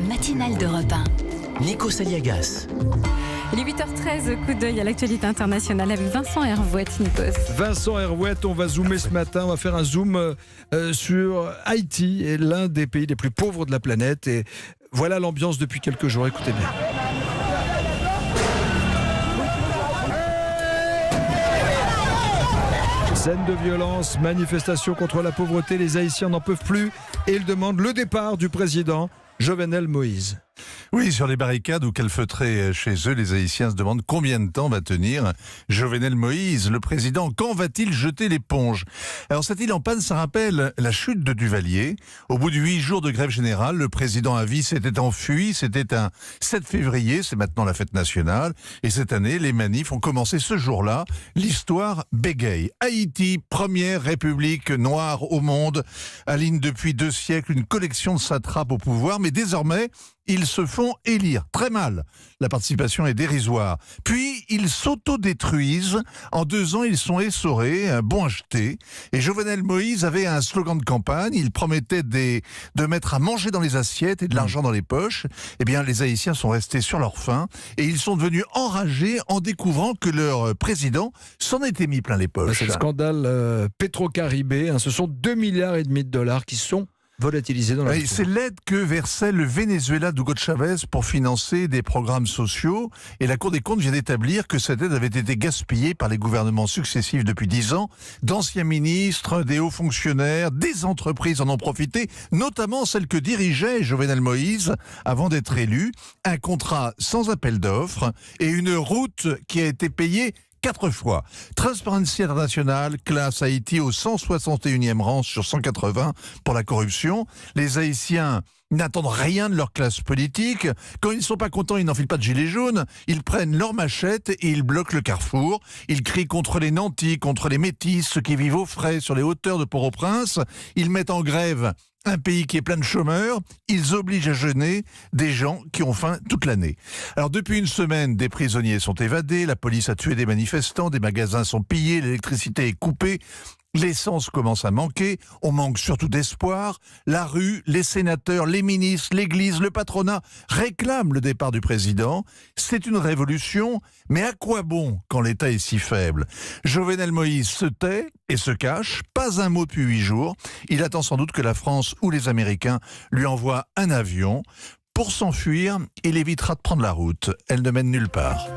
la matinale d'Europe 1. Nikos Aliagas. Il est 8h13, coup d'œil à l'actualité internationale avec Vincent Hervouette, Nikos. Vincent Hervouette, on va zoomer ce matin, on va faire un zoom sur Haïti, l'un des pays les plus pauvres de la planète. Et voilà l'ambiance depuis quelques jours, écoutez bien. Scène de violence, manifestation contre la pauvreté, les Haïtiens n'en peuvent plus et ils demandent le départ du président Jovenel Moïse. Oui, sur les barricades ou calfeutrés chez eux, les Haïtiens se demandent combien de temps va tenir Jovenel Moïse, le président. Quand va-t-il jeter l'éponge? Alors cette île en panne, ça rappelle la chute de Duvalier. Au bout de 8 jours de grève générale, le président à vie s'était enfui. C'était un 7 février, c'est maintenant la fête nationale. Et cette année, les manifs ont commencé ce jour-là. L'histoire bégaye. Haïti, première république noire au monde, aligne depuis 2 siècles une collection de satrapes au pouvoir. Mais désormais, ils se font élire. Très mal. La participation est dérisoire. Puis, ils s'autodétruisent. En 2 ans, ils sont essorés, bon acheté. Et Jovenel Moïse avait un slogan de campagne. Il promettait de mettre à manger dans les assiettes et de l'argent dans les poches. Eh bien, les Haïtiens sont restés sur leur faim. Et ils sont devenus enragés en découvrant que leur président s'en était mis plein les poches. C'est le scandale Petro-Caribé. Ce sont 2,5 milliards de dollars qui sont volatilisés dans la oui, c'est l'aide que versait le Venezuela d'Hugo Chavez pour financer des programmes sociaux. Et la Cour des comptes vient d'établir que cette aide avait été gaspillée par les gouvernements successifs depuis 10 ans. D'anciens ministres, des hauts fonctionnaires, des entreprises en ont profité, notamment celles que dirigeait Jovenel Moïse avant d'être élu. Un contrat sans appel d'offres et une route qui a été payée 4 fois. Transparency International classe Haïti au 161e rang sur 180 pour la corruption. Les Haïtiens n'attendent rien de leur classe politique. Quand ils ne sont pas contents, ils n'enfilent pas de gilets jaunes. Ils prennent leur machette et ils bloquent le carrefour. Ils crient contre les nantis, contre les métis, ceux qui vivent au frais sur les hauteurs de Port-au-Prince. Ils mettent en grève un pays qui est plein de chômeurs, ils obligent à jeûner des gens qui ont faim toute l'année. Alors depuis une semaine, des prisonniers sont évadés, la police a tué des manifestants, des magasins sont pillés, l'électricité est coupée, l'essence commence à manquer, on manque surtout d'espoir. La rue, les sénateurs, les ministres, l'église, le patronat réclament le départ du président. C'est une révolution, mais à quoi bon quand l'État est si faible? Jovenel Moïse se tait et se cache, pas un mot depuis 8 jours. Il attend sans doute que la France ou les Américains lui envoient un avion. Pour s'enfuir, il évitera de prendre la route. Elle ne mène nulle part.